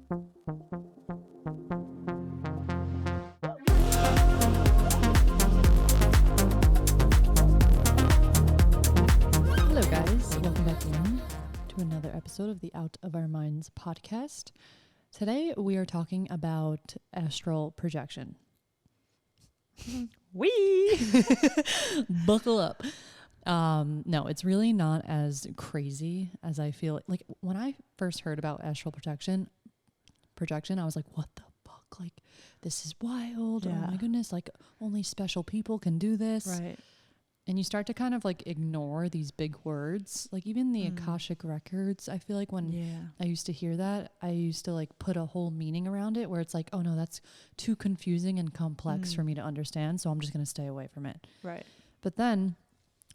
Hello guys, welcome back in to another episode of the Out of Our Minds podcast. Today we are talking about astral projection. Wee! Buckle up. No, it's really not as crazy as I feel. Like when I first heard about astral projection, I was like, what the fuck? Like, this is wild. Yeah. Oh my goodness. Like, only special people can do this. Right. And you start to kind of like ignore these big words. Like even the Akashic records, I feel like when I used to hear that, I used to like put a whole meaning around it where it's like, oh no, that's too confusing and complex for me to understand. So I'm just going to stay away from it. Right. But then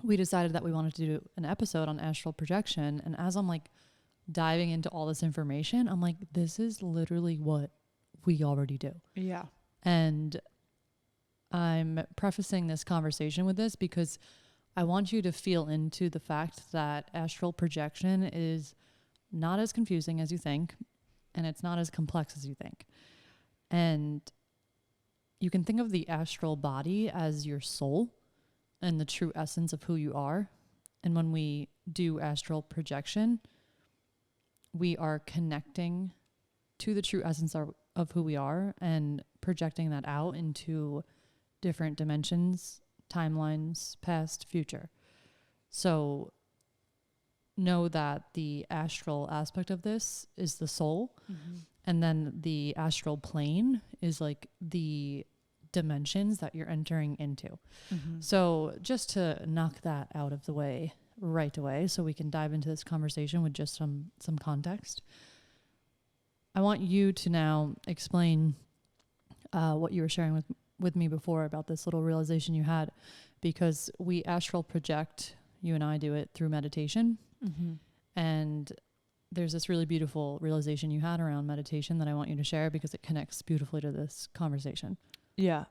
we decided that we wanted to do an episode on astral projection. And as I'm like diving into all this information, I'm like, this is literally what we already do. Yeah. And I'm prefacing this conversation with this because I want you to feel into the fact that astral projection is not as confusing as you think, and it's not as complex as you think. And you can think of the astral body as your soul and the true essence of who you are. And when we do astral projection, we are connecting to the true essence of who we are and projecting that out into different dimensions, timelines, past, future. So know that the astral aspect of this is the soul. And then the astral plane is like the dimensions that you're entering into. So just to knock that out of the way right away so we can dive into this conversation with just some context, I want you to now explain what you were sharing with me before about this little realization you had, because we astral project, you and I do it through meditation. And there's this really beautiful realization you had around meditation that I want you to share because it connects beautifully to this conversation. Yeah.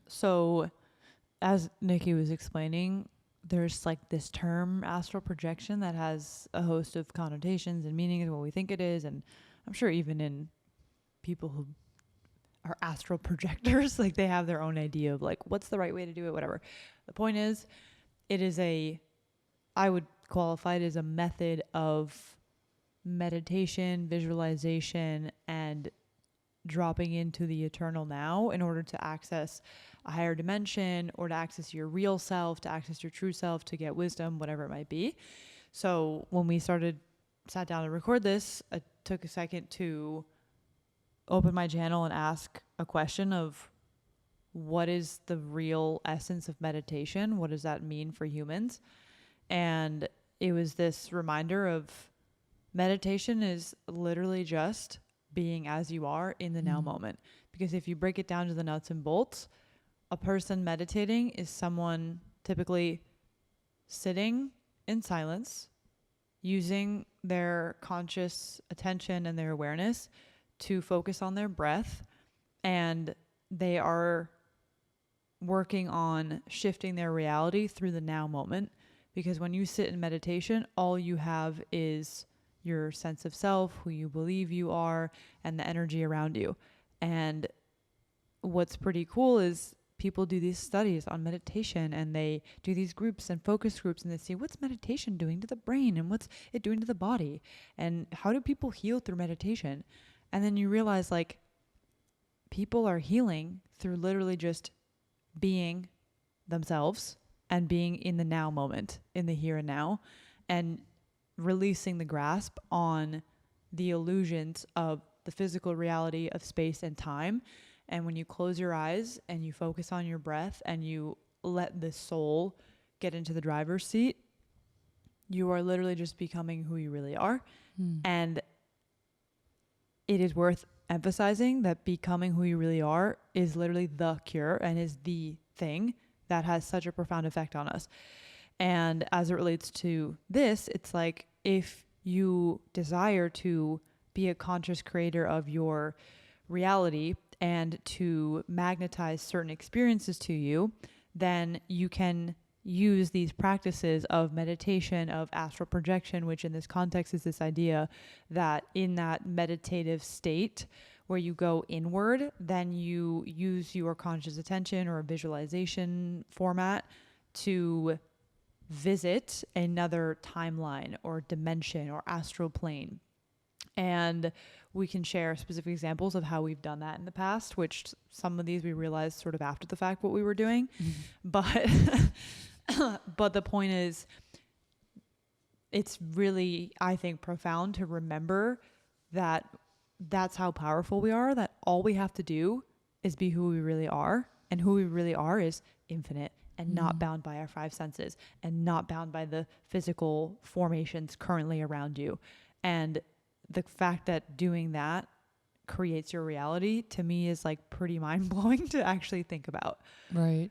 So as Nikki was explaining, there's like this term astral projection that has a host of connotations and meanings of what we think it is. And I'm sure even in people who are astral projectors, like they have their own idea of like what's the right way to do it, whatever. The point is, it is I would qualify it as a method of meditation, visualization, and dropping into the eternal now in order to access a higher dimension or to access your real self, to access your true self, to get wisdom, whatever it might be. So when we sat down to record this, I took a second to open my channel and ask a question of what is the real essence of meditation? What does that mean for humans? And it was this reminder of meditation is literally just being as you are in the now moment. Because if you break it down to the nuts and bolts, a person meditating is someone typically sitting in silence, using their conscious attention and their awareness to focus on their breath, and they are working on shifting their reality through the now moment. Because when you sit in meditation, all you have is your sense of self, who you believe you are, and the energy around you. And what's pretty cool is people do these studies on meditation, and they do these groups and focus groups, and they see what's meditation doing to the brain and what's it doing to the body, and how do people heal through meditation. And then you realize like people are healing through literally just being themselves and being in the now moment, in the here and now, and releasing the grasp on the illusions of the physical reality of space and time. And when you close your eyes and you focus on your breath and you let the soul get into the driver's seat, you are literally just becoming who you really are. And it is worth emphasizing that becoming who you really are is literally the cure and is the thing that has such a profound effect on us. And as it relates to this, it's like if you desire to be a conscious creator of your reality and to magnetize certain experiences to you, then you can use these practices of meditation, of astral projection, which in this context is this idea that in that meditative state where you go inward, then you use your conscious attention or a visualization format to visit another timeline or dimension or astral plane. And we can share specific examples of how we've done that in the past, which some of these we realized sort of after the fact what we were doing. But but the point is, it's really, I think, profound to remember that that's how powerful we are, that all we have to do is be who we really are. And who we really are is infinite and not bound by our five senses and not bound by the physical formations currently around you. And the fact that doing that creates your reality, to me, is like pretty mind-blowing to actually think about. Right.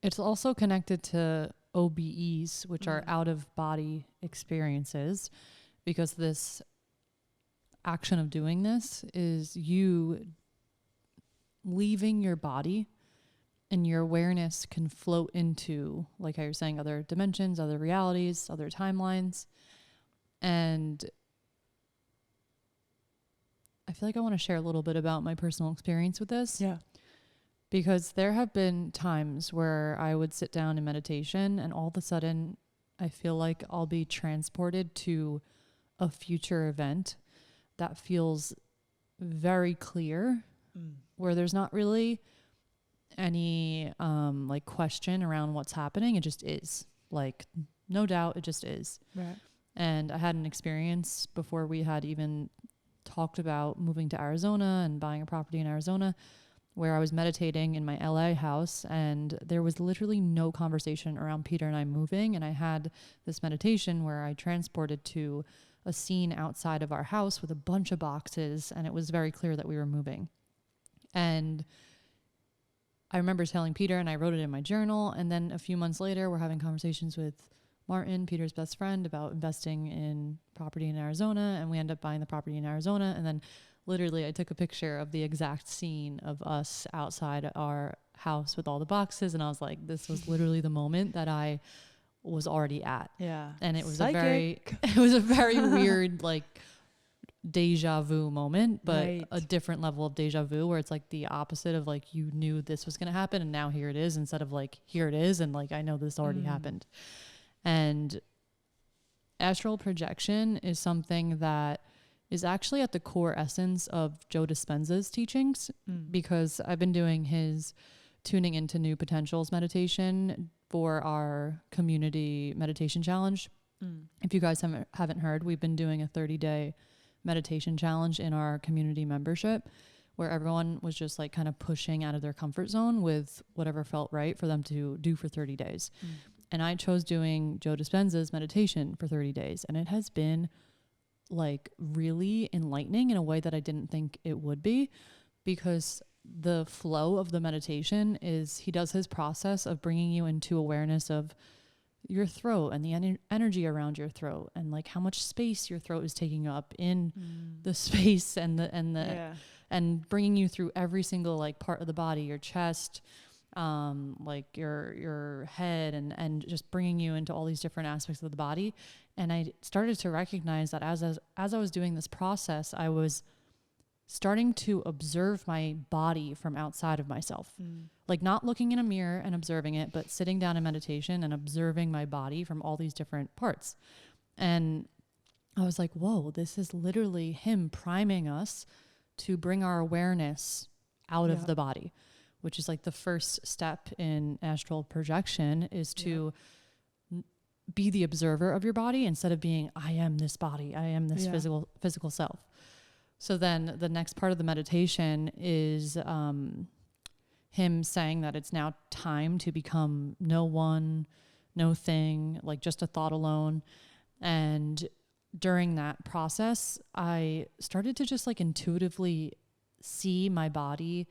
It's also connected to OBEs, which are out-of-body experiences, because this action of doing this is you leaving your body, and your awareness can float into, like how you're saying, other dimensions, other realities, other timelines. And I feel like I want to share a little bit about my personal experience with this. Yeah. Because there have been times where I would sit down in meditation and all of a sudden I feel like I'll be transported to a future event that feels very clear, where there's not really any like question around what's happening. It just is. Like, no doubt, it just is. Right. And I had an experience before we had even talked about moving to Arizona and buying a property in Arizona, where I was meditating in my LA house, and there was literally no conversation around Peter and I moving. And I had this meditation where I transported to a scene outside of our house with a bunch of boxes, and it was very clear that we were moving. And I remember telling Peter, and I wrote it in my journal, and then a few months later, we're having conversations with Martin, Peter's best friend, about investing in property in Arizona, and we end up buying the property in Arizona. And then literally I took a picture of the exact scene of us outside our house with all the boxes, and I was like, this was literally the moment that I was already at. Yeah. And it was Psychic. a very weird, like, deja vu moment, but Right. a different level of deja vu, where it's like the opposite of like, you knew this was going to happen and now here it is, instead of like, here it is and like, I know this already happened. And astral projection is something that is actually at the core essence of Joe Dispenza's teachings, because I've been doing his tuning into new potentials meditation for our community meditation challenge. If you guys haven't heard, we've been doing a 30-day meditation challenge in our community membership, where everyone was just like kind of pushing out of their comfort zone with whatever felt right for them to do for 30 days. And I chose doing Joe Dispenza's meditation for 30 days. And it has been like really enlightening in a way that I didn't think it would be, because the flow of the meditation is, he does his process of bringing you into awareness of your throat and the energy around your throat, and like how much space your throat is taking up in the space, and bringing you through every single like part of the body, your chest, like your head, and just bringing you into all these different aspects of the body. And I started to recognize that as I was doing this process, I was starting to observe my body from outside of myself, like not looking in a mirror and observing it, but sitting down in meditation and observing my body from all these different parts. And I was like, whoa, this is literally him priming us to bring our awareness out of the body, which is like the first step in astral projection, is to be the observer of your body instead of being, I am this body, I am this physical self. So then the next part of the meditation is him saying that it's now time to become no one, no thing, like just a thought alone. And during that process, I started to just like intuitively see my body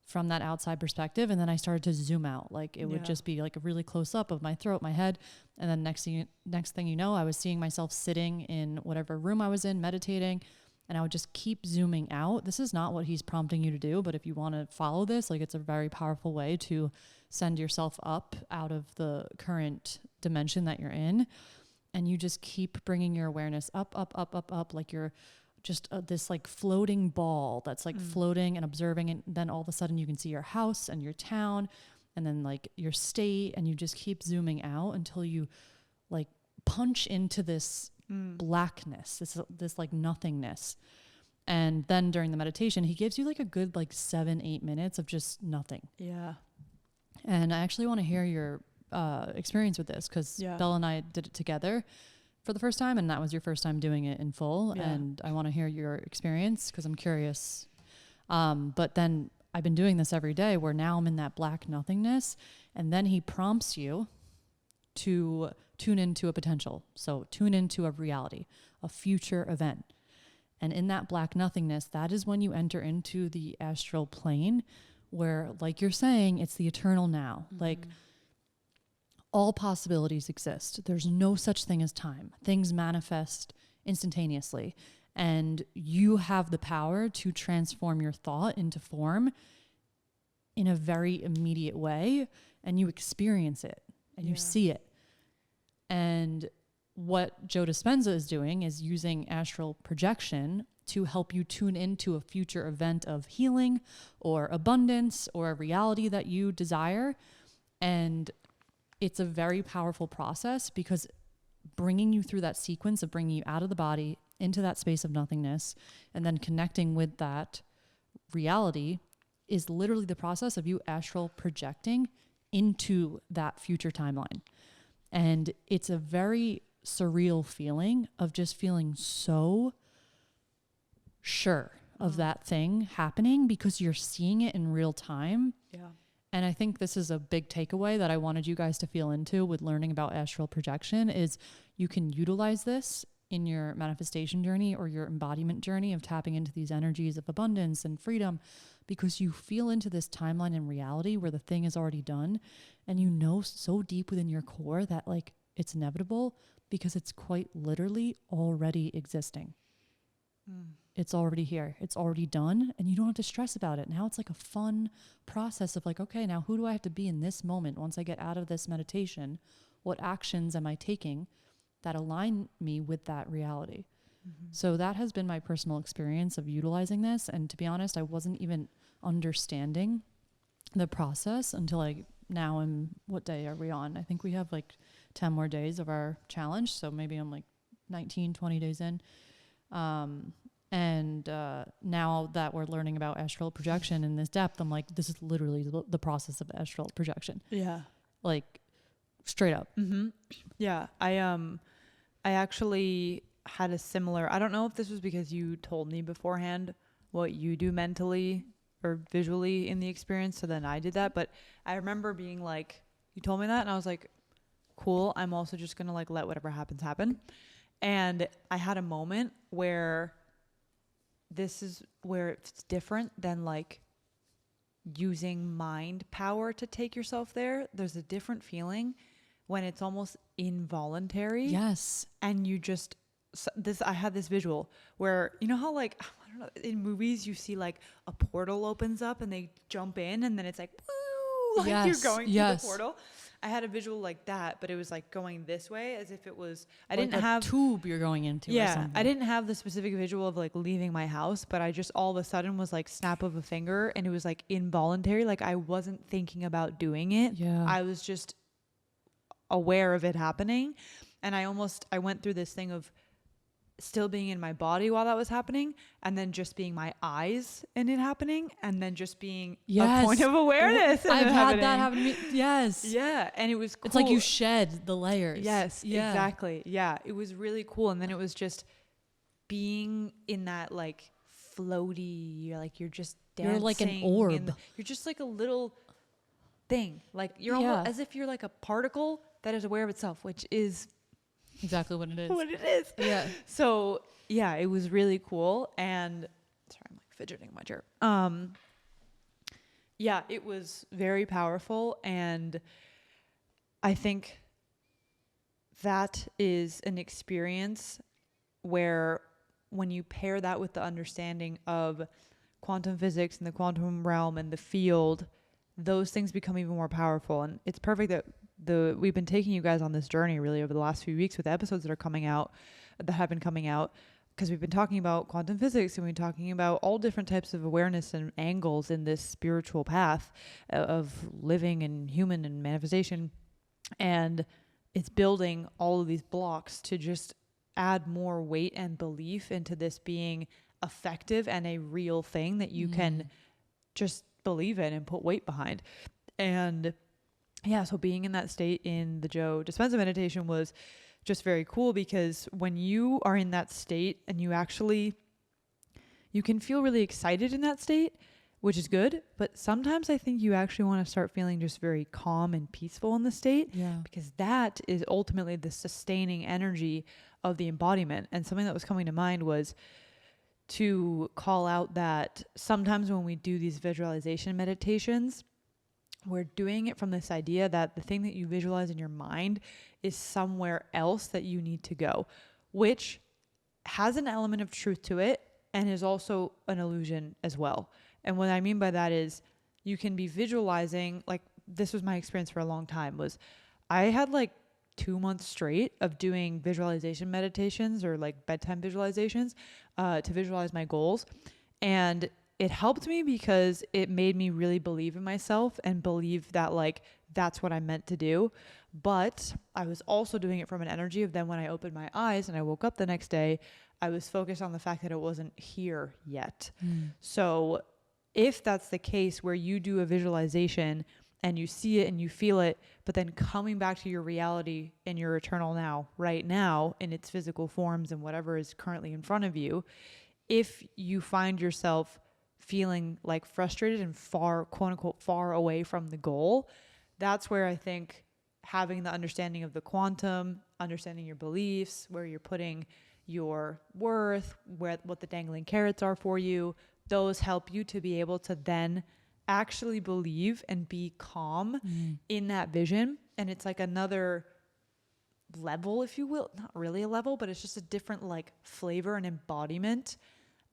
from that outside perspective. And then I started to zoom out. Like it would just be like a really close up of my throat, my head. And then next thing you know, I was seeing myself sitting in whatever room I was in, meditating. And I would just keep zooming out. This is not what he's prompting you to do, but if you want to follow this, like, it's a very powerful way to send yourself up out of the current dimension that you're in. And you just keep bringing your awareness up, up, up, up, up, like you're just this like floating ball that's like floating and observing. And then all of a sudden you can see your house and your town and then like your state, and you just keep zooming out until you like punch into this blackness, this like nothingness. And then during the meditation, he gives you like a good like 7-8 minutes of just nothing. Yeah. And I actually want to hear your experience with this, because Bella and I did it together for the first time, and that was your first time doing it in full. And I want to hear your experience because I'm curious. But then I've been doing this every day, where now I'm in that black nothingness, and then he prompts you to tune into a potential. So tune into a reality, a future event. And in that black nothingness, that is when you enter into the astral plane, where, like you're saying, it's the eternal now. Like, all possibilities exist. There's no such thing as time. Things manifest instantaneously. And you have the power to transform your thought into form in a very immediate way. And you experience it and you see it. And what Joe Dispenza is doing is using astral projection to help you tune into a future event of healing or abundance or a reality that you desire. And it's a very powerful process, because bringing you through that sequence of bringing you out of the body into that space of nothingness and then connecting with that reality is literally the process of you astral projecting into that future timeline. And it's a very surreal feeling of just feeling so sure of that thing happening, because you're seeing it in real time. Yeah. And I think this is a big takeaway that I wanted you guys to feel into with learning about astral projection, is you can utilize this in your manifestation journey or your embodiment journey of tapping into these energies of abundance and freedom, because you feel into this timeline and reality where the thing is already done. And you know so deep within your core that like it's inevitable, because it's quite literally already existing. It's already here. It's already done, and you don't have to stress about it. Now it's like a fun process of like, okay, now who do I have to be in this moment? Once I get out of this meditation, what actions am I taking that align me with that reality? So that has been my personal experience of utilizing this. And to be honest, I wasn't even understanding the process until now I'm, what day are we on? I think we have like 10 more days of our challenge. So maybe I'm like 19, 20 days in. And now that we're learning about astral projection in this depth, I'm like, this is literally the process of astral projection. Yeah. Like straight up. Yeah. I actually had a similar, I don't know if this was because you told me beforehand what you do mentally or visually in the experience. So then I did that. But I remember being like, you told me that, and I was like, cool. I'm also just going to like let whatever happens happen. And I had a moment where this is where it's different than like using mind power to take yourself there. There's a different feeling when it's almost involuntary. Yes. And you just, I had this visual where, you know how like, I don't know, in movies you see like a portal opens up and they jump in and then it's like, woo, like you're going through the portal. I had a visual like that, but it was like going this way as if it was, I didn't have a tube you're going into. Or something. I didn't have the specific visual of like leaving my house, but I just all of a sudden was like snap of a finger, and it was like involuntary. Like I wasn't thinking about doing it. Yeah. I was just aware of it happening. And I went through this thing of still being in my body while that was happening, and then just being my eyes in it happening, and then just being a point of awareness. I've had that happen to me. Yes. Yeah. And it was cool. It's like you shed the layers. Yes, exactly. Yeah. It was really cool. And then it was just being in that like floaty, you're just dancing. You're like an orb. You're just like a little thing. Like you're almost as if you're like a particle that is aware of itself, which is exactly what it is. What it is. Yeah. So yeah, it was really cool. And sorry, I'm like fidgeting in my chair. Yeah, it was very powerful. And I think that is an experience where when you pair that with the understanding of quantum physics and the quantum realm and the field, those things become even more powerful. And it's perfect that we've been taking you guys on this journey really over the last few weeks with the episodes that have been coming out, because we've been talking about quantum physics and we've been talking about all different types of awareness and angles in this spiritual path of living and human and manifestation. And it's building all of these blocks to just add more weight and belief into this being effective and a real thing that you can just believe in and put weight behind. And yeah, so being in that state in the Joe Dispenza meditation was just very cool, because when you are in that state and you can feel really excited in that state, which is good. But sometimes I think you actually want to start feeling just very calm and peaceful in the state, because that is ultimately the sustaining energy of the embodiment. And something that was coming to mind was to call out that sometimes when we do these visualization meditations, we're doing it from this idea that the thing that you visualize in your mind is somewhere else that you need to go, which has an element of truth to it and is also an illusion as well. And what I mean by that is you can be visualizing, like this was my experience for a long time, was I had like 2 months straight of doing visualization meditations or like bedtime visualizations to visualize my goals. And it helped me because it made me really believe in myself and believe that like that's what I'm meant to do. But I was also doing it from an energy of then when I opened my eyes and I woke up the next day, I was focused on the fact that it wasn't here yet. So if that's the case where you do a visualization and you see it and you feel it, but then coming back to your reality in your eternal now, right now, in its physical forms and whatever is currently in front of you, if you find yourself feeling like frustrated and far, quote unquote, far away from the goal, that's where I think having the understanding of the quantum, understanding your beliefs, where you're putting your worth, what the dangling carrots are for you, those help you to be able to then actually believe and be calm in that vision. And it's like another level, if you will, not really a level, but it's just a different like flavor and embodiment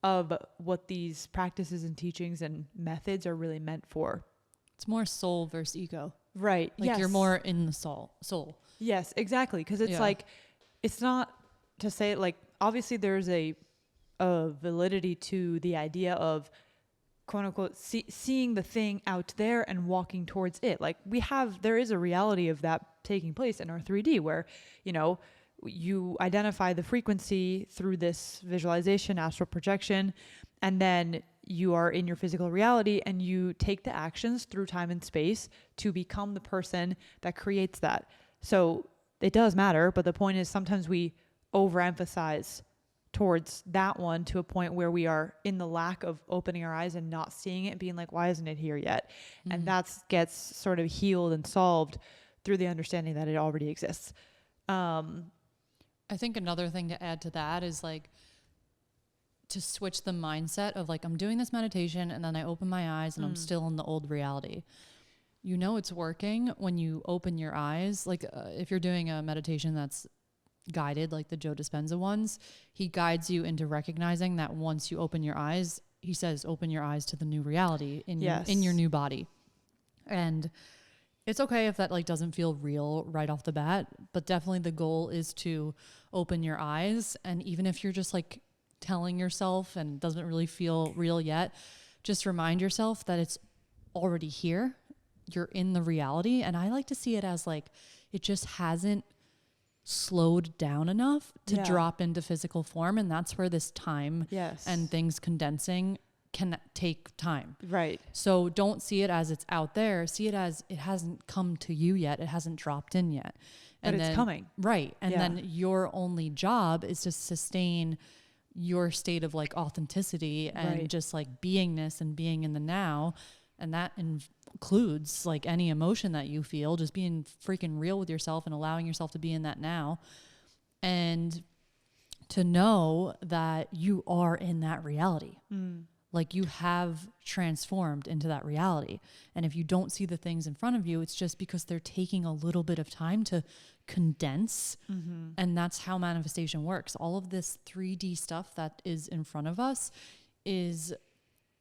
of what these practices and teachings and methods are really meant for. It's more soul versus ego. Right. Like you're more in the soul. Yes, exactly. Because it's like, it's not to say like, obviously there's a validity to the idea of quote unquote seeing the thing out there and walking towards it. Like there is a reality of that taking place in our 3D where, you identify the frequency through this visualization, astral projection, and then you are in your physical reality and you take the actions through time and space to become the person that creates that. So it does matter, but the point is sometimes we overemphasize towards that one to a point where we are in the lack of opening our eyes and not seeing it and being like, why isn't it here yet? And that gets sort of healed and solved through the understanding that it already exists. I think another thing to add to that is like to switch the mindset of like, I'm doing this meditation and then I open my eyes and I'm still in the old reality. It's working when you open your eyes. Like if you're doing a meditation that's guided, like the Joe Dispenza ones, he guides you into recognizing that once you open your eyes, he says, open your eyes to the new reality in your new body. And it's okay if that like doesn't feel real right off the bat, but definitely the goal is to open your eyes. And even if you're just like telling yourself and doesn't really feel real yet, just remind yourself that it's already here. You're in the reality. And I like to see it as like, it just hasn't slowed down enough to drop into physical form. And that's where this time and things condensing can take time. Right. So don't see it as it's out there. See it as it hasn't come to you yet. It hasn't dropped in yet. And it's coming. Right. And then your only job is to sustain your state of like authenticity and just like beingness and being in the now. And that includes like any emotion that you feel, just being freaking real with yourself and allowing yourself to be in that now. And to know that you are in that reality. Like you have transformed into that reality. And if you don't see the things in front of you, it's just because they're taking a little bit of time to condense. And that's how manifestation works. All of this 3D stuff that is in front of us is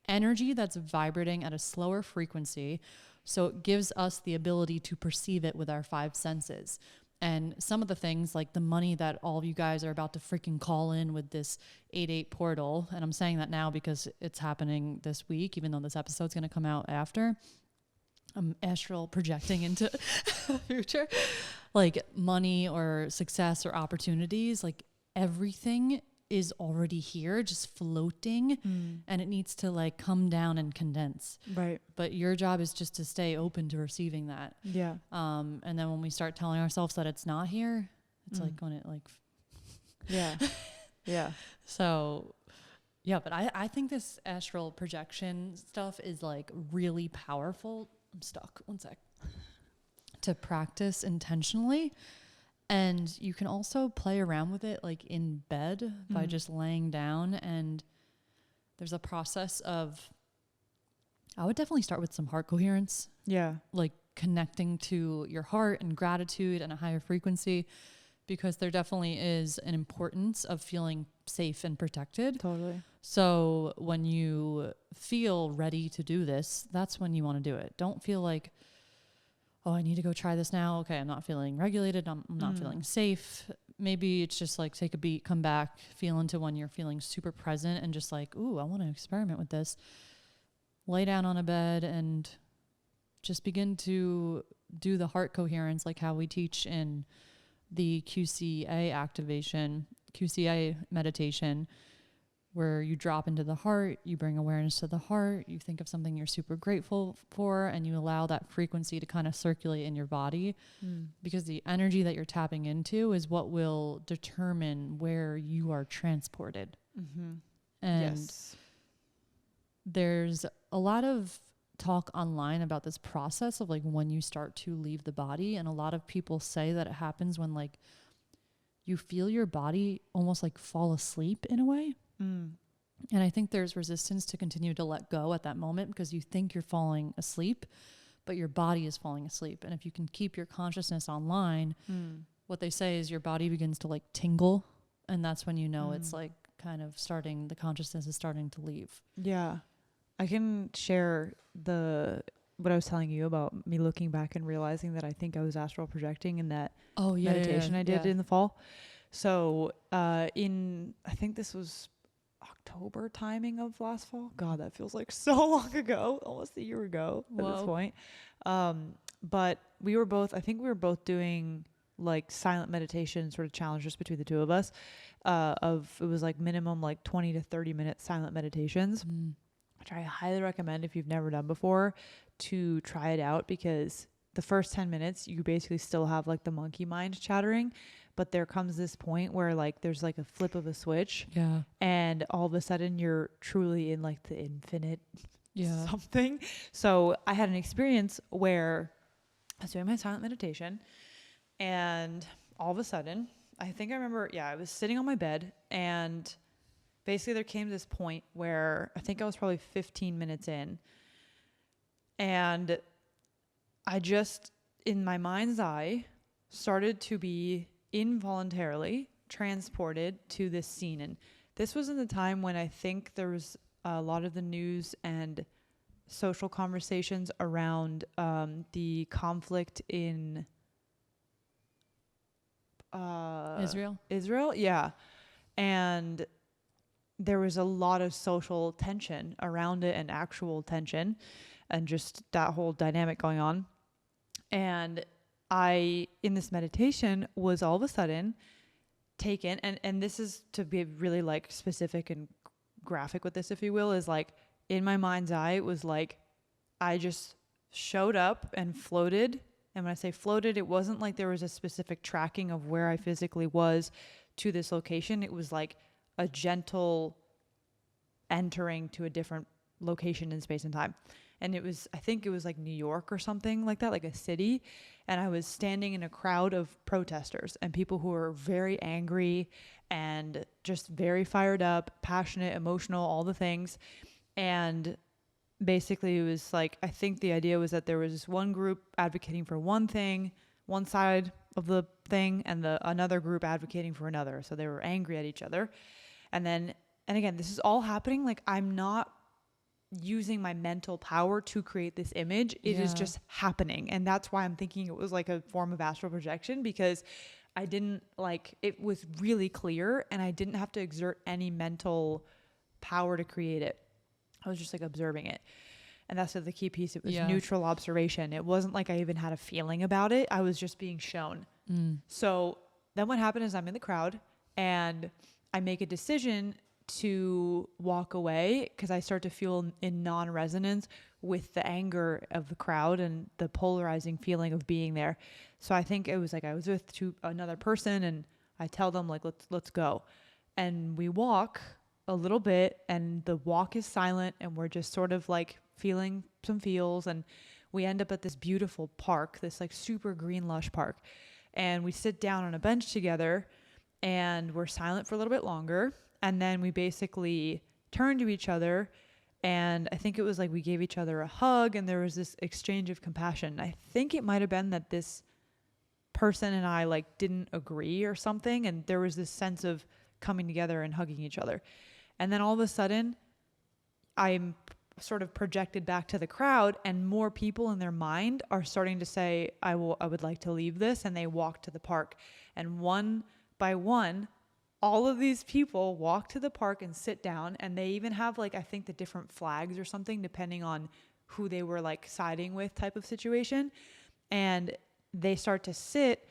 energy that's vibrating at a slower frequency. So it gives us the ability to perceive it with our 5 senses. And some of the things like the money that all of you guys are about to freaking call in with this 8/8 portal. And I'm saying that now because it's happening this week, even though this episode's going to come out after. I'm astral projecting into the future. Like money or success or opportunities, like everything is already here, just floating, and it needs to like come down and condense. Right. But your job is just to stay open to receiving that. Yeah. And then when we start telling ourselves that it's not here, it's like when it like, Yeah. Yeah. so yeah, but I think this astral projection stuff is like really powerful. I'm stuck. One sec. To practice intentionally. And you can also play around with it like in bed by just laying down. And there's a process of, I would definitely start with some heart coherence. Yeah. Like connecting to your heart and gratitude and a higher frequency, because there definitely is an importance of feeling safe and protected. Totally. So when you feel ready to do this, that's when you want to do it. Don't feel like, oh, I need to go try this now. Okay, I'm not feeling regulated. I'm not feeling safe. Maybe it's just like take a beat, come back, feel into when you're feeling super present and just like, ooh, I want to experiment with this. Lay down on a bed and just begin to do the heart coherence, like how we teach in the QCA meditation, where you drop into the heart, you bring awareness to the heart, you think of something you're super grateful for, and you allow that frequency to kind of circulate in your body, because the energy that you're tapping into is what will determine where you are transported. And there's a lot of talk online about this process of like when you start to leave the body, and a lot of people say that it happens when like you feel your body almost like fall asleep in a way. And I think there's resistance to continue to let go at that moment because you think you're falling asleep, but your body is falling asleep. And if you can keep your consciousness online, what they say is your body begins to like tingle. And that's when you know it's like kind of starting, the consciousness is starting to leave. Yeah. I can share what I was telling you about me looking back and realizing that I think I was astral projecting in that meditation I did in the fall. So I think this was October timing of last fall. God, that feels like so long ago, almost a year ago at this point. But we were both doing like silent meditation sort of challenges between the two of us. It was like minimum like 20 to 30 minute silent meditations, which I highly recommend if you've never done before to try it out, because the first 10 minutes you basically still have like the monkey mind chattering. But there comes this point where like there's like a flip of a switch, and all of a sudden you're truly in like the infinite something. So I had an experience where I was doing my silent meditation, and all of a sudden, I think I remember, I was sitting on my bed, and basically there came this point where I think I was probably 15 minutes in, and I just, in my mind's eye, started to be involuntarily transported to this scene. And this was in the time when I think there was a lot of the news and social conversations around the conflict in Israel. Yeah. And there was a lot of social tension around it, and actual tension, and just that whole dynamic going on. And I, in this meditation, was all of a sudden taken, and this is to be really like specific and graphic with this, if you will, is like in my mind's eye, it was like I just showed up and floated. And when I say floated, it wasn't like there was a specific tracking of where I physically was to this location. It was like a gentle entering to a different location in space and time. And I think it was like New York or something like that, like a city. And I was standing in a crowd of protesters and people who were very angry and just very fired up, passionate, emotional, all the things. And basically it was like, I think the idea was that there was this one group advocating for one thing, one side of the thing, and another group advocating for another. So they were angry at each other. And again, this is all happening. Like, I'm not using my mental power to create this image. It is just happening. And that's why I'm thinking it was like a form of astral projection, because I didn't it was really clear and I didn't have to exert any mental power to create it. I was just like observing it. And that's the key piece. It was neutral observation. It wasn't like I even had a feeling about it. I was just being shown. So then what happened is I'm in the crowd and I make a decision to walk away because I start to feel in non-resonance with the anger of the crowd and the polarizing feeling of being there. So I think it was like I was with another person and I tell them like, let's go. And we walk a little bit and the walk is silent and we're just sort of like feeling some feels, and we end up at this beautiful park, this like super green lush park, and we sit down on a bench together and we're silent for a little bit longer, and then we basically turn to each other, and I think it was like we gave each other a hug and there was this exchange of compassion. I think it might have been that this person and I like didn't agree or something, and there was this sense of coming together and hugging each other. And then all of a sudden I'm sort of projected back to the crowd, and more people in their mind are starting to say, I would like to leave this. And they walk to the park, and one by one, all of these people walk to the park and sit down. And they even have like, I think the different flags or something, depending on who they were like siding with type of situation. And they start to sit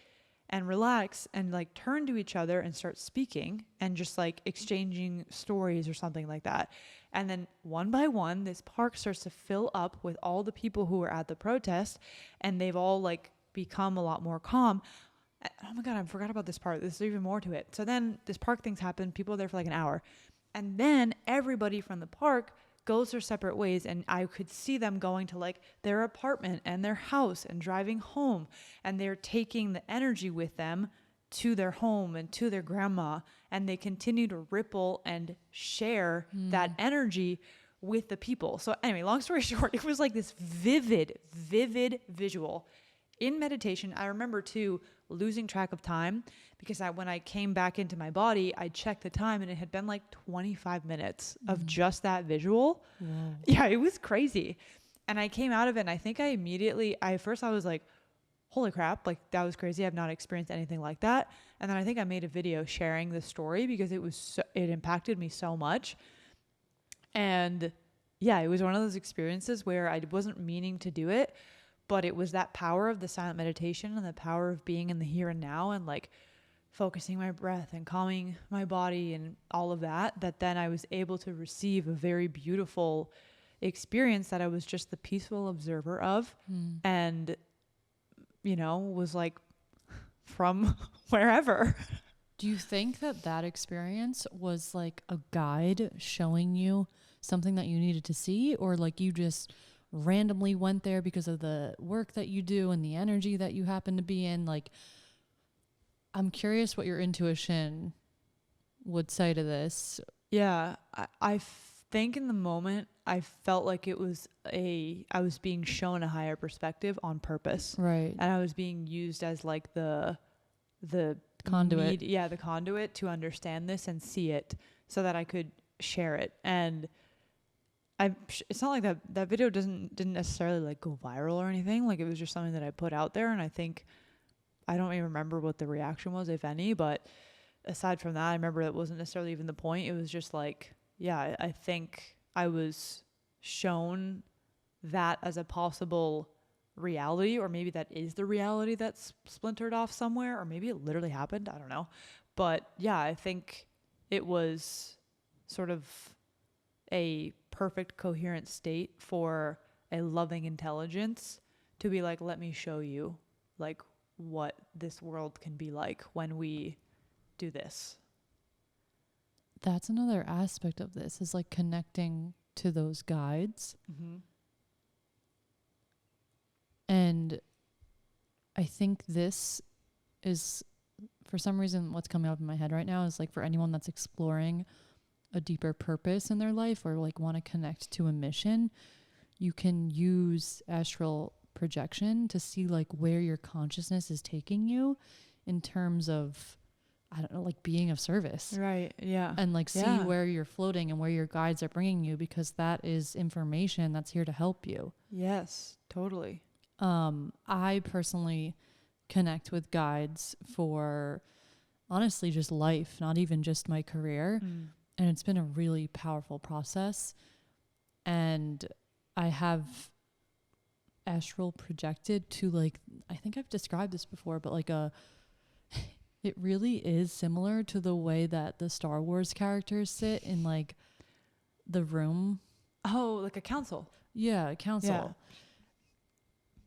and relax and like turn to each other and start speaking and just like exchanging stories or something like that. And then one by one, this park starts to fill up with all the people who were at the protest, and they've all like become a lot more calm. Oh my God, I forgot about this part. There's even more to it. So then this park things happen. People are there for like an hour. And then everybody from the park goes their separate ways, and I could see them going to like their apartment and their house and driving home, and they're taking the energy with them to their home and to their grandma, and they continue to ripple and share that energy with the people. So anyway, long story short, it was like this vivid visual. In meditation, I remember too losing track of time, because when I came back into my body, I checked the time and it had been like 25 minutes of just that visual. Whoa. Yeah, it was crazy. And I came out of it and I think at first I was like, holy crap, like that was crazy. I've not experienced anything like that. And then I think I made a video sharing the story because it impacted me so much. And yeah, it was one of those experiences where I wasn't meaning to do it, but it was that power of the silent meditation and the power of being in the here and now and like focusing my breath and calming my body and all of that then I was able to receive a very beautiful experience that I was just the peaceful observer of. And was like from wherever. Do you think that experience was like a guide showing you something that you needed to see, or like you just randomly went there because of the work that you do and the energy that you happen to be in? Like, I'm curious what your intuition would say to this. Yeah, I think in the moment I felt like I was being shown a higher perspective on purpose. Right. And I was being used as like the Conduit. the conduit to understand this and see it so that I could share it. And it's not like that video didn't necessarily like go viral or anything. Like, it was just something that I put out there, and I think I don't even remember what the reaction was, if any, but aside from that, I remember it wasn't necessarily even the point. It was just like, yeah, I think I was shown that as a possible reality, or maybe that is the reality that's splintered off somewhere, or maybe it literally happened. I don't know. But yeah, I think it was sort of a perfect coherent state for a loving intelligence to be like, let me show you like what this world can be like when we do this. That's another aspect of this, is like connecting to those guides. Mm-hmm. And I think this is, for some reason, what's coming up in my head right now is like, for anyone that's exploring a deeper purpose in their life or like want to connect to a mission, you can use astral projection to see like where your consciousness is taking you in terms of, I don't know, like being of service. Right. Yeah. And like see where you're floating and where your guides are bringing you, because that is information that's here to help you. Yes, totally. I personally connect with guides for honestly just life, not even just my career. And it's been a really powerful process. And I have astral projected to like, I think I've described this before, but like it really is similar to the way that the Star Wars characters sit in like the room. Oh, like a council. Yeah, a council.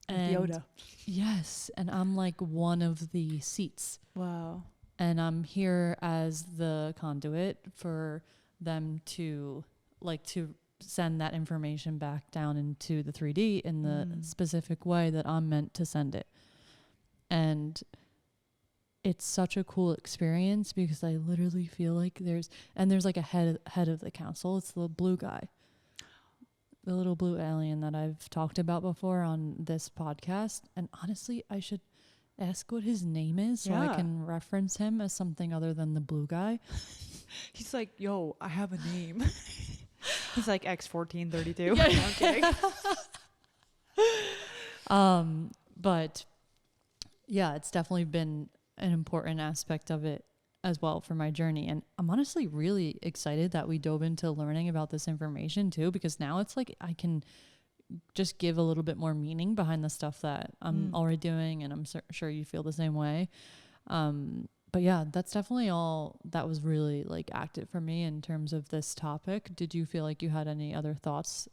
Yeah. And Yoda. yes, and I'm like one of the seats. Wow. And I'm here as the conduit for them to like to send that information back down into the 3D in the specific way that I'm meant to send it. And it's such a cool experience because I literally feel like there's like a head of the council. It's the blue guy, the little blue alien that I've talked about before on this podcast. And honestly, I should ask what his name is so I can reference him as something other than the blue guy. He's like, yo, I have a name. He's like X1432. Yeah. No, I'm kidding. But yeah, it's definitely been an important aspect of it as well for my journey. And I'm honestly really excited that we dove into learning about this information too, because now it's like I can just give a little bit more meaning behind the stuff that I'm already doing. And I'm sure you feel the same way. But yeah, that's definitely all that was really like active for me in terms of this topic. Did you feel like you had any other thoughts?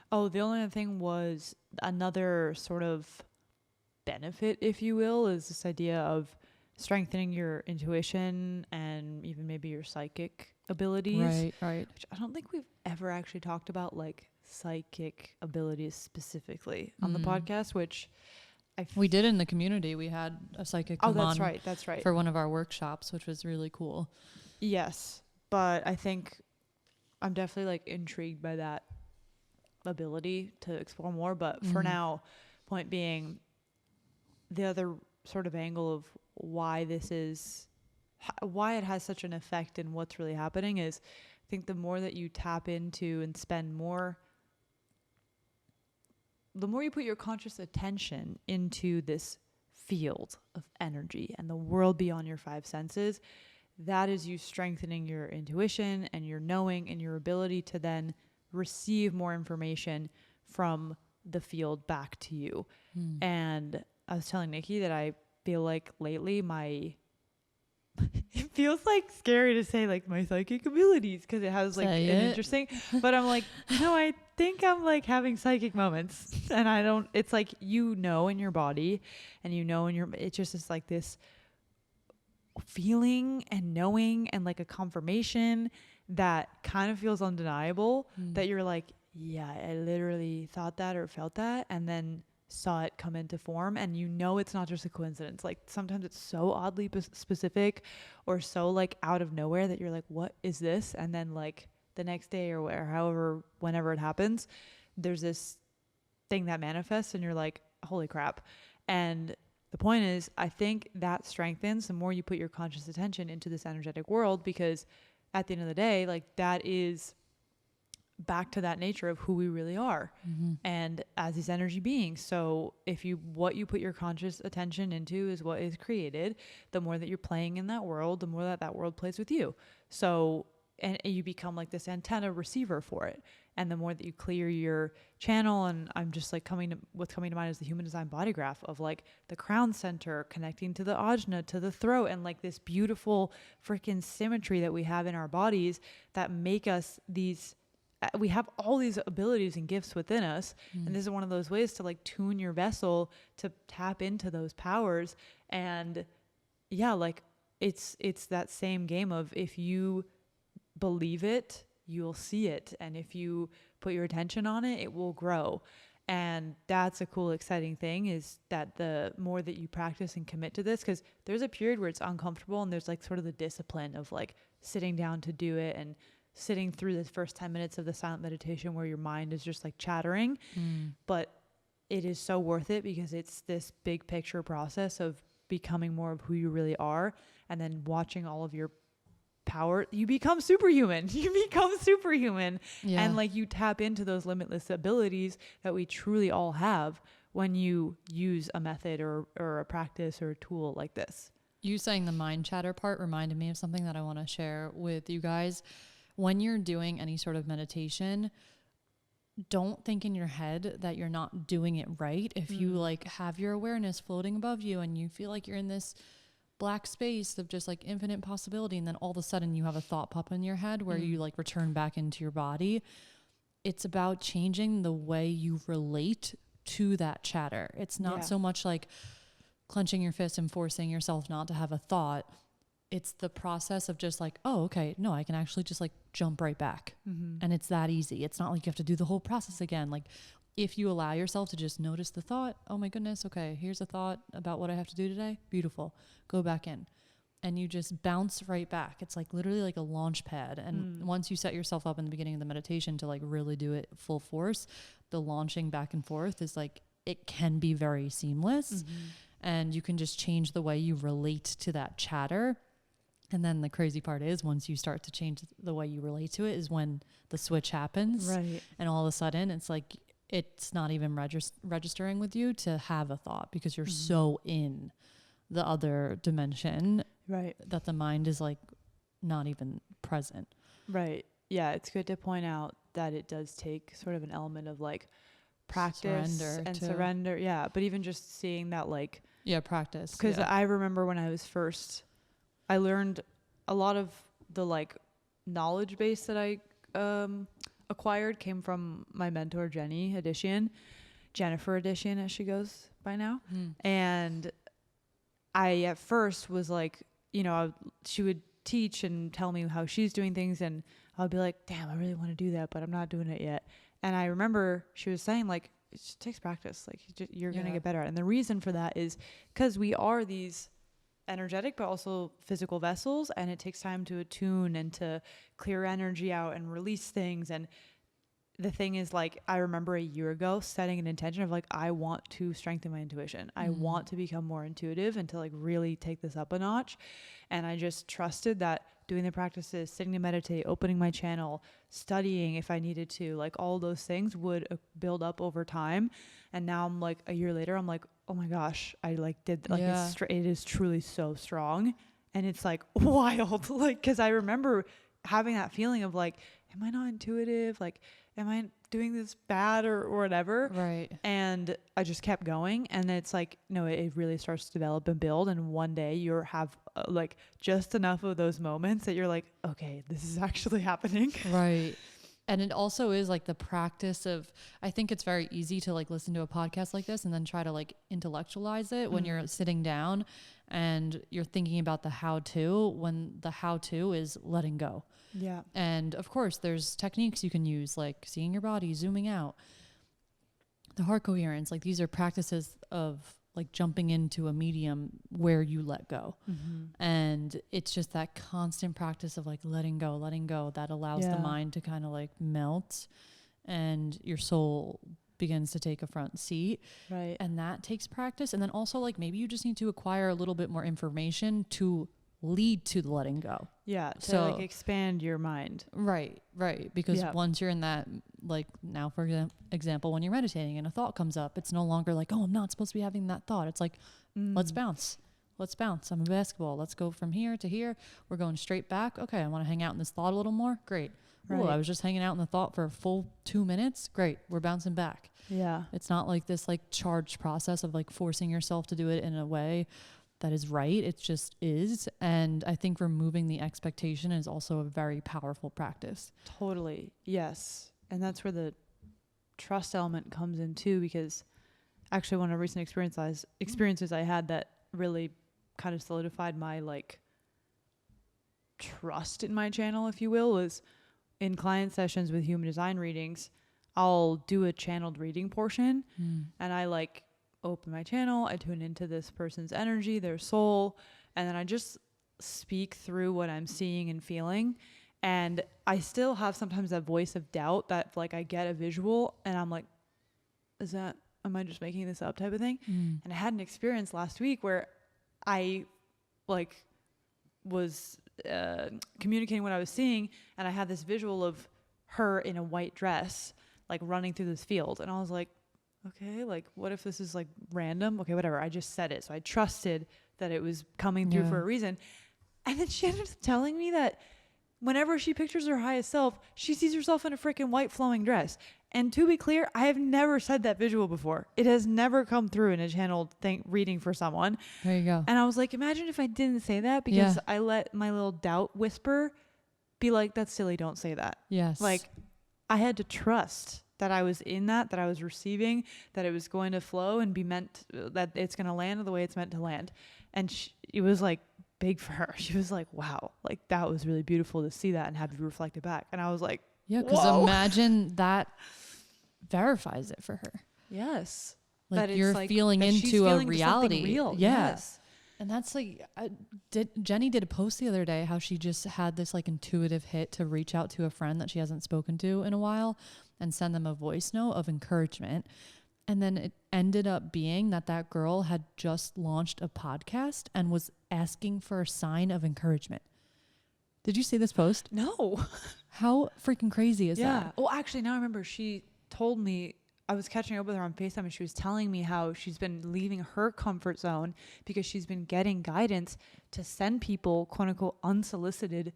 Oh, the only other thing was another sort of benefit, if you will, is this idea of strengthening your intuition and even maybe your psychic abilities. Right. Which I don't think we've ever actually talked about, like psychic abilities specifically on the podcast, which we did in the community. We had a psychic come on that's right. for one of our workshops, which was really cool. Yes, but I think I'm definitely like intrigued by that ability to explore more. But for now, point being, the other sort of angle of why this is, why it has such an effect in what's really happening is, I think the more that you tap into and spend more, the more you put your conscious attention into this field of energy and the world beyond your five senses, that is you strengthening your intuition and your knowing and your ability to then receive more information from the field back to you. And I was telling Nikki that I feel like lately it feels like scary to say like my psychic abilities because it has like interesting, but I'm like, no, I think I'm like having psychic moments and it's like, you know, in your body and you know, it just is like this feeling and knowing and like a confirmation that kind of feels undeniable that you're like, yeah, I literally thought that or felt that and then saw it come into form, and you know it's not just a coincidence. Like sometimes it's so oddly specific or so like out of nowhere that you're like, what is this? And then like the next day or whenever it happens, there's this thing that manifests and you're like, holy crap. And the point is, I think that strengthens the more you put your conscious attention into this energetic world, because at the end of the day, like that is back to that nature of who we really are and as these energy beings. So what you put your conscious attention into is what is created. The more that you're playing in that world, the more that world plays with you. So, and you become like this antenna receiver for it. And the more that you clear your channel, and I'm just like what's coming to mind is the human design body graph of like the crown center connecting to the ajna, to the throat, and like this beautiful freaking symmetry that we have in our bodies that make us we have all these abilities and gifts within us. And this is one of those ways to like tune your vessel to tap into those powers. And yeah, like it's that same game of if you believe it, you'll see it. And if you put your attention on it, it will grow. And that's a cool, exciting thing, is that the more that you practice and commit to this, because there's a period where it's uncomfortable and there's like sort of the discipline of like sitting down to do it and sitting through the first 10 minutes of the silent meditation where your mind is just like chattering. But it is so worth it because it's this big picture process of becoming more of who you really are, and then watching all of your power. You become superhuman. Yeah. And like you tap into those limitless abilities that we truly all have when you use a method or a practice or a tool like this. You saying the mind chatter part reminded me of something that I want to share with you guys. When you're doing any sort of meditation, don't think in your head that you're not doing it right. If you like have your awareness floating above you and you feel like you're in this black space of just like infinite possibility, and then all of a sudden you have a thought pop in your head where you like return back into your body, it's about changing the way you relate to that chatter. It's not so much like clenching your fist and forcing yourself not to have a thought. It's the process of just like, oh, okay, no, I can actually just like jump right back. And it's that easy. It's not like you have to do the whole process again. Like if you allow yourself to just notice the thought, oh my goodness, okay, here's a thought about what I have to do today. Beautiful. Go back in. And you just bounce right back. It's like literally like a launch pad. And once you set yourself up in the beginning of the meditation to like really do it full force, the launching back and forth is like, it can be very seamless. And you can just change the way you relate to that chatter. And then the crazy part is once you start to change the way you relate to it is when the switch happens. Right. And all of a sudden it's like, it's not even registering with you to have a thought because you're so in the other dimension. Right. That the mind is like not even present. Right. Yeah. It's good to point out that it does take sort of an element of like practice and surrender. Yeah. But even just seeing that like. Yeah. Practice. Because I remember when I was I learned a lot of the like knowledge base that I acquired came from my mentor, Jennifer Edition, as she goes by now. And I at first was like, you know, she would teach and tell me how she's doing things, and I'll be like, damn, I really want to do that, but I'm not doing it yet. And I remember she was saying like, it just takes practice. Like you're going to get better at it. And the reason for that is because we are these energetic but also physical vessels, and it takes time to attune and to clear energy out and release things. And the thing is, like, I remember a year ago setting an intention of like, I want to strengthen my intuition. I want to become more intuitive and to like really take this up a notch. And I just trusted that doing the practices, sitting to meditate, opening my channel, studying if I needed to, like all those things would build up over time. And now I'm like a year later, I'm like, oh my gosh, I like did like it is truly so strong. And it's like wild, like, cause I remember having that feeling of like, am I not intuitive? Like, am I doing this bad or whatever? Right. And I just kept going. And it's like, no, it really starts to develop and build. And one day you have like just enough of those moments that you're like, okay, this is actually happening. Right. And it also is like the practice of, I think it's very easy to like listen to a podcast like this and then try to like intellectualize it when you're sitting down and you're thinking about the how-to, when the how-to is letting go. Yeah. And of course there's techniques you can use, like seeing your body, zooming out, the heart coherence. Like these are practices of like jumping into a medium where you let go. And it's just that constant practice of like letting go that allows the mind to kind of like melt and your soul begins to take a front seat. Right. And that takes practice. And then also like maybe you just need to acquire a little bit more information to lead to the letting go. Yeah. To like expand your mind. Right. Because once you're in that, like now, for example, when you're meditating and a thought comes up, it's no longer like, oh, I'm not supposed to be having that thought. It's like, let's bounce. I'm a basketball. Let's go from here to here. We're going straight back. Okay. I want to hang out in this thought a little more. Great. Right. Ooh, I was just hanging out in the thought for a full 2 minutes. Great. We're bouncing back. Yeah. It's not like this like charged process of like forcing yourself to do it in a way that is right. It just is. And I think removing the expectation is also a very powerful practice. Totally. Yes. And that's where the trust element comes in too, because actually one of the recent experiences I had that really kind of solidified my like trust in my channel, if you will, was in client sessions with human design readings. I'll do a channeled reading portion and I like open my channel, I tune into this person's energy, their soul, and then I just speak through what I'm seeing and feeling. And I still have sometimes that voice of doubt that like I get a visual and I'm like, am I just making this up type of thing? And I had an experience last week where I like was communicating what I was seeing, and I had this visual of her in a white dress like running through this field, and I was like, okay, like what if this is like random? Okay, whatever, I just said it, so I trusted that it was coming through for a reason. And then she ended up telling me that whenever she pictures her highest self, she sees herself in a freaking white flowing dress. And to be clear, I have never said that visual before. It has never come through in a channeled reading for someone. There you go. And I was like, imagine if I didn't say that, because I let my little doubt whisper be like, that's silly, don't say that. Yes. Like, I had to trust that I was in that I was receiving, that it was going to flow and be meant, that it's going to land the way it's meant to land. And it was like big for her. She was like, wow, like that was really beautiful to see that and have you reflect it back. And I was like, yeah, because imagine that verifies it for her. Yes. Like that you're like, feeling into a reality. Real. Yeah. Yes. And that's like, Jenny did a post the other day how she just had this like intuitive hit to reach out to a friend that she hasn't spoken to in a while and send them a voice note of encouragement. And then it ended up being that girl had just launched a podcast and was asking for a sign of encouragement. Did you see this post? No. How freaking crazy is that? Yeah. Well, actually, now I remember she told me, I was catching up with her on FaceTime and she was telling me how she's been leaving her comfort zone because she's been getting guidance to send people, quote unquote, unsolicited,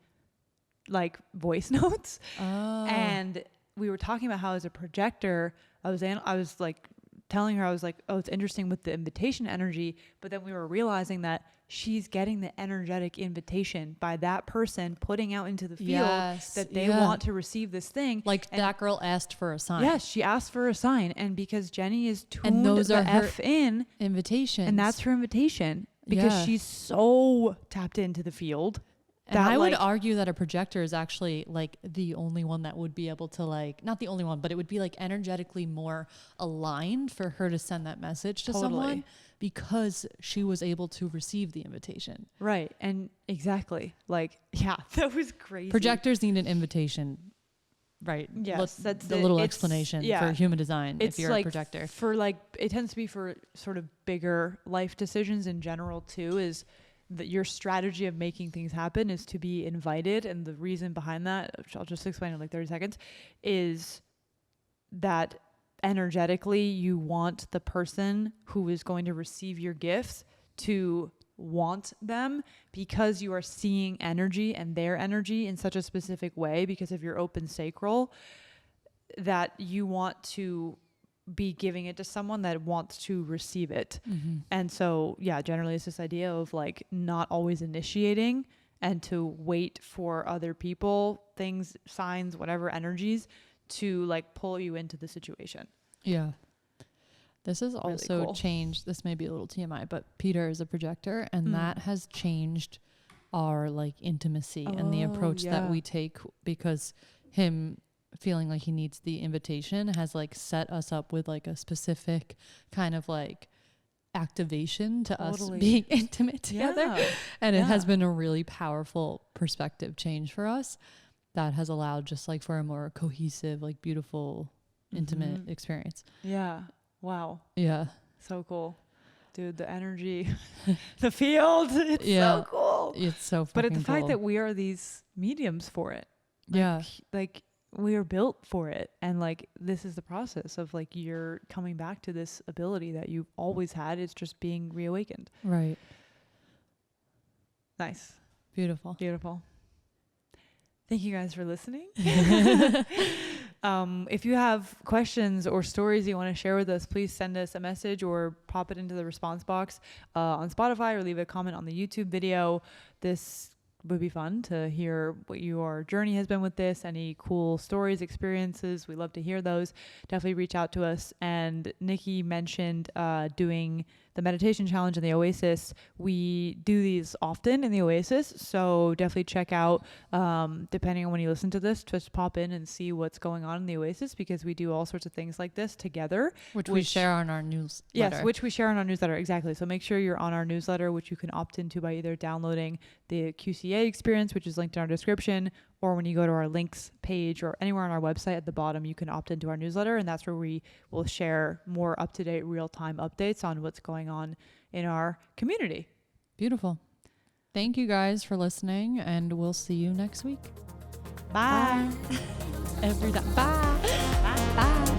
like voice notes. Oh. And we were talking about how as a projector, I was like telling her, I was like, oh, it's interesting with the invitation energy. But then we were realizing that she's getting the energetic invitation by that person putting out into the field that they want to receive this thing. Like that girl asked for a sign. Yes, she asked for a sign. And because Jenny is tuned and those are her F in. Invitations. And that's her invitation. Because she's so tapped into the field. And I would argue that a projector is actually like the only one that would be able to like, not the only one, but it would be like energetically more aligned for her to send that message to someone because she was able to receive the invitation. Right. And exactly. Like, yeah, that was crazy. Projectors need an invitation. Right. Yes. That's the little explanation for human design if you're like a projector. For like, it tends to be for sort of bigger life decisions in general too, is that your strategy of making things happen is to be invited. And the reason behind that, which I'll just explain in like 30 seconds, is that energetically you want the person who is going to receive your gifts to want them because you are seeing energy and their energy in such a specific way because of your open sacral, that you want to be giving it to someone that wants to receive it. Mm-hmm. And so, yeah, generally it's this idea of like not always initiating and to wait for other people, things, signs, whatever energies to like pull you into the situation. Yeah. This has really also cool. changed. This may be a little TMI, but Peter is a projector and that has changed our like intimacy and the approach that we take, because him feeling like he needs the invitation has like set us up with like a specific kind of like activation to us being intimate together. And it has been a really powerful perspective change for us that has allowed just like for a more cohesive, like beautiful, intimate experience. Yeah. Wow. Yeah. So cool. Dude, the energy, the field, it's so cool. It's so fucking But the fact cool. that we are these mediums for it. Like we are built for it. And like, this is the process of like, you're coming back to this ability that you've always had. It's just being reawakened. Right. Nice. Beautiful. Beautiful. Thank you guys for listening. If you have questions or stories you want to share with us, please send us a message or pop it into the response box on Spotify, or leave a comment on the YouTube video. This would be fun to hear what your journey has been with this, any cool stories, experiences. We love to hear those. Definitely reach out to us. And Nikki mentioned doing the meditation challenge and the Oasis. We do these often in the Oasis, so definitely check out, depending on when you listen to this, just pop in and see what's going on in the Oasis, because we do all sorts of things like this together. Which we share on our newsletter. Yes, which we share on our newsletter, exactly. So make sure you're on our newsletter, which you can opt into by either downloading the QCA experience, which is linked in our description, or when you go to our links page or anywhere on our website at the bottom, you can opt into our newsletter, and that's where we will share more up-to-date real-time updates on what's going on in our community. Beautiful. Thank you guys for listening, and we'll see you next week. Bye. Every time. Bye. Bye. Bye.